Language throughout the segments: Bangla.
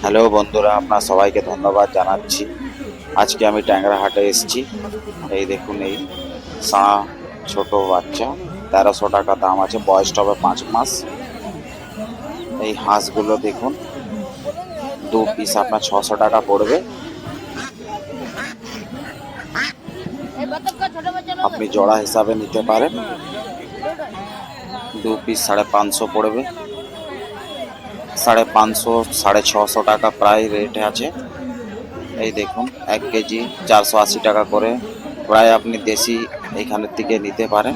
হ্যালো বন্ধুরা, আপনার সবাইকে ধন্যবাদ জানাচ্ছি। আজকে আমি ট্যাংরা হাটে এসেছি। এই দেখুন, এই ষাঁড়া ছোট বাচ্চা 1300 টাকা দাম আছে, বয়সটা হবে 5 মাস। এই হাঁসগুলো দেখুন, 2 পিস আপনার 600 টাকা পড়বে। আপনি জোড়া হিসাবে নিতে পারেন। 2 পিস 550 পড়বে। 550, 650 টাকা প্রায় রেট আছে। এই দেখুন, 1 কেজি 480 টাকা করে। প্রায় আপনি দেশি এইখানের থেকে নিতে পারেন।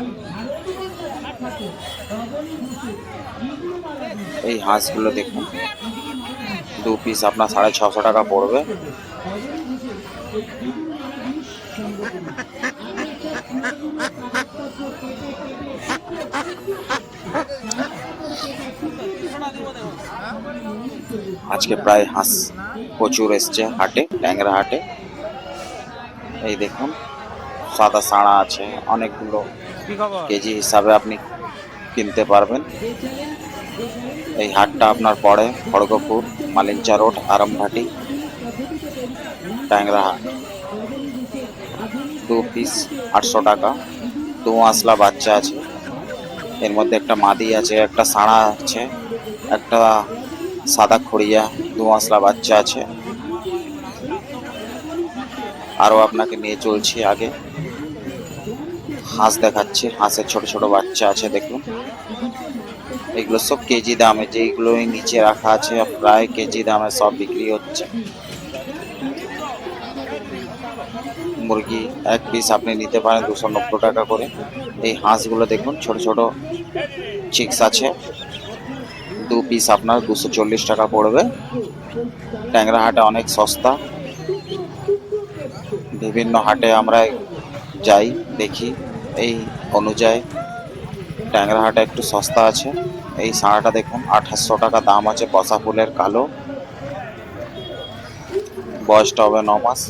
এই হাঁসগুলো দেখুন, 2 পিস আপনার 650 টাকা পড়বে। আজকে প্রায় হাঁস প্রচুর এসছে হাটে, ট্যাংরা হাটে। এই দেখুন, সাদা সাঁড়া আছে অনেকগুলো, কেজি হিসাবে আপনি কিনতে পারবেন। এই হাটটা আপনার পড়ে খড়গপুর, মালিঞ্চা রোড, আরামঘাটি, ট্যাংরা হাট। 2 পিস 800 টাকা। 2 আঁশলা বাচ্চা আছে, এর মধ্যে একটা মাদি আছে, একটা সাঁড়া আছে, একটা সাদা খড়িয়া 2 আঁশলা বাচ্চা আছে। আরও আপনাকে নিয়ে চলছি আগে, হাঁস দেখাচ্ছি। হাঁসের ছোট ছোট বাচ্চা আছে দেখুন। এগুলো সব কেজি দামে, যেগুলো নিচে রাখা আছে প্রায় কেজি দামে সব বিক্রি হচ্ছে। মুরগি 1 পিস আপনি নিতে পারেন 290 টাকা করে। এই হাঁসগুলো দেখুন, ছোট ছোট চিক্স আছে। 2 পিস আপনার 240 টাকা পড়বে। ট্যাংরা হাটে অনেক সস্তা। বিভিন্ন হাটে আমরা যাই, দেখি, এই অনুযায়ী ট্যাংরা হাটে একটু সস্তা আছে। এই সাঁড়াটা দেখুন, 2800 টাকা দাম আছে, বসা ফুলের কালো, বয়সটা হবে 9 মাস।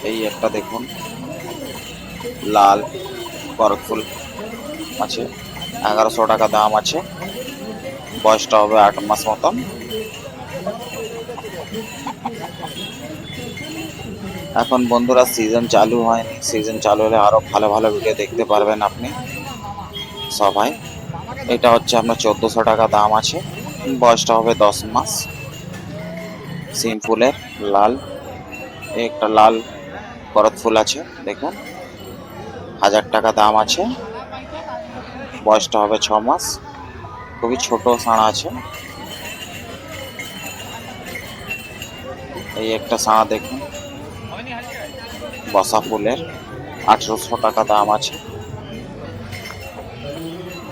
এই একটা দেখুন, লাল করকফুল আছে, 1100 টাকা দাম আছে, বয়সটা হবে 8 মাস মতন। এখন বন্ধুরা সিজন চালু হয়নি, সিজন চালু হলে আরো ভালো ভালো ভিডিও দেখতে পারবেন আপনি সবাই। এটা হচ্ছে আপনার 1400 টাকা দাম আছে, বয়সটা হবে 10 মাস। সিম ফুলের লাল, একটা লাল করত ফুল আছে দেখুন, 1000 টাকা দাম আছে, বয়সটা হবে 6 মাস। খুবই ছোট সাঁড়া আছে। এই একটা সাঁড়া দেখুন, বসা ফুলের, 1800 টাকা দাম আছে,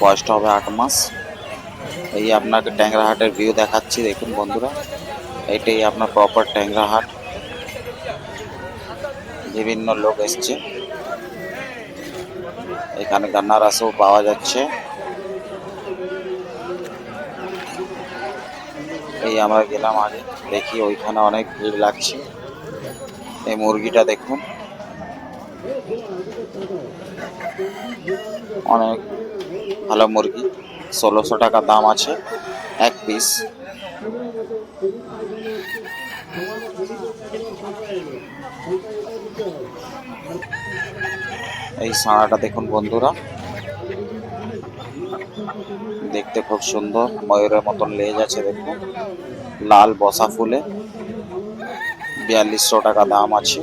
বয়সটা হবে 8 মাস। এই আপনাকে ট্যাংরা হাটের ভিউ দেখাচ্ছি দেখুন বন্ধুরা, এটাই আপনার প্রপার ট্যাংরা হাট। বিভিন্ন লোক এসছে এখানে, গান্নারাসও পাওয়া যাচ্ছে। এই আমরা গেলাম আগে, দেখি ওইখানে অনেক ভিড় লাগছে। এই মুরগিটা দেখুন, অনেক ভালো মুরগি, 1600 টাকা দাম আছে, 1 পিস। এই সাঁড়াটা দেখুন বন্ধুরা, দেখতে খুব সুন্দর, ময়ূরের মতন লেজ আছে দেখুন, লাল বসা ফুলে, 4200 টাকা দাম আছে,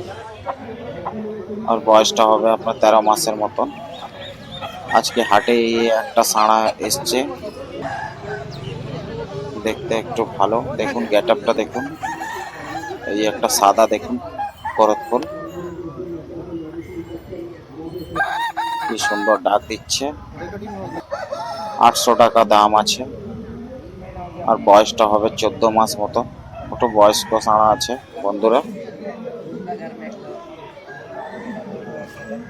আর বয়সটা হবে আপনার 13 মাসের মতন। আজকে হাটে এই একটা সাঁড়া এসছে, দেখতে একটু ভালো দেখুন, গেট আপটা দেখুন। এই একটা সাদা দেখুন করত ফুল, কি সুন্দর ডাক দিচ্ছে। 800 টাকা দাম আছে, আর বয়সটা হবে 14 মাস মতো। ওটা বয়স্ক সাঁড়া আছে বন্ধুরা।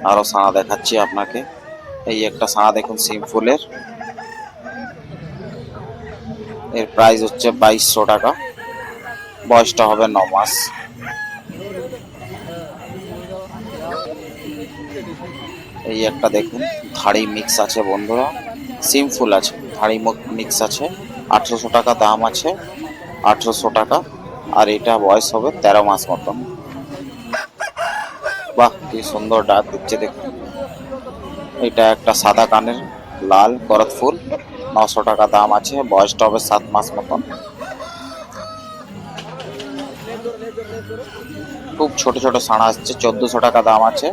আরো সাঁড়া দেখাচ্ছি আপনাকে। এই একটা সাঁড়া দেখুন, সিম ফুলের, এর প্রাইস হচ্ছে 2200 টাকা, বয়সটা হবে 9 মাস। এই একটা দেখুন, ধাড়ি মিক্স আছে বন্ধুরা, সিম ফুল আছে, হাড়ি মুখ মিক্স আছে, 1800 টাকা দাম আছে, 1800 টাকা। আর এটা বয়স হবে 13 মাস মতন। বাহ, কি সুন্দর ডাক দিচ্ছে দেখুন। এটা একটা সাদা কানের লাল করত ফুল, 900 টাকা দাম আছে, বয়সটা হবে 7 মাস মতন। খুব ছোট ছোট সাড়া আসছে, 1400 টাকা দাম আছে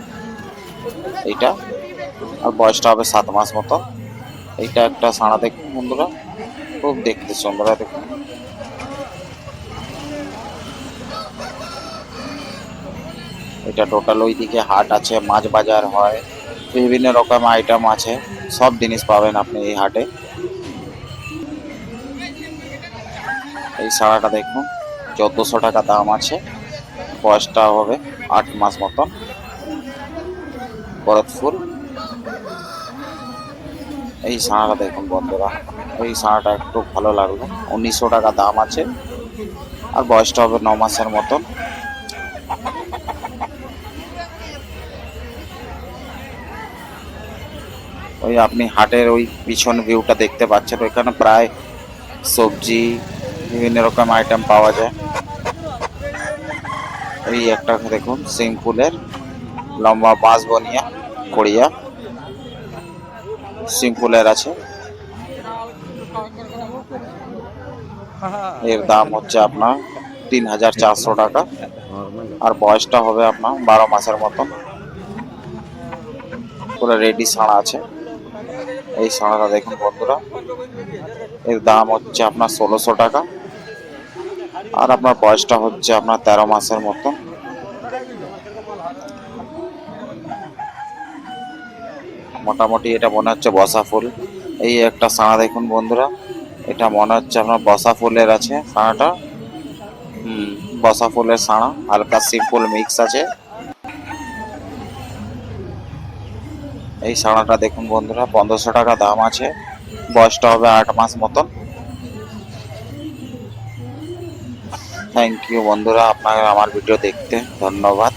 এইটা, আর বয়সটা হবে 7 মাস মতন। এইটা একটা সাড়া দেখুন বন্ধুরা, খুব দেখতে সুন্দর দেখুন। এটা টোটাল ওইদিকে হাট আছে, মাছ বাজার হয়, বিভিন্ন রকম আইটেম আছে, সব জিনিস পাবেন আপনি এই হাটে। এই সাড়াটা দেখুন, 1400 টাকা দাম আছে, বয়সটা হবে 8 মাস মতন, করত ফুল। এই সাড়াটা দেখুন বন্ধুরা, এই সাড়াটা একটু ভালো লাগলো, 1900 টাকা দাম আছে, আর বয়সটা হবে 9 মাসের মতন। ওই আপনি হাটের ওই পিছন ভিউটা দেখতে পাচ্ছেন, ওইখানে প্রায় সবজি বিভিন্ন রকম আইটেম পাওয়া যায়। এই একটা দেখুন সিম ফুলের লম্বা বাঁশ বনিয়া কড়িয়া সিম ফুলের আছে, এর দাম হচ্ছে আপনার 3400 টাকা, আর বয়সটা হবে আপনার 12 মাসের মতন। পুরো রেডি সাড়া আছে। এই সাড়াটা দেখুন বন্ধুরা, এর দাম হচ্ছে আপনার 1600 টাকা, আর আপনার বয়সটা হচ্ছে আপনার 13 মাসের মতন। মোটামুটি এটা মনে হচ্ছে বসা ফুল। এই একটা সাড়া দেখুন বন্ধুরা, এটা মনে হচ্ছে আপনার বসা ফুলের আছে সাড়াটা। বসা ফুলের সাড়া, হালকা সিম্পল মিক্স আছে। এই সাড়াটা দেখুন বন্ধুরা, 1500 টাকা দাম আছে, বয়সটা হবে 8 মাস মতন। থ্যাংক ইউ বন্ধুরা, আপনাকে আমার ভিডিও দেখতে ধন্যবাদ।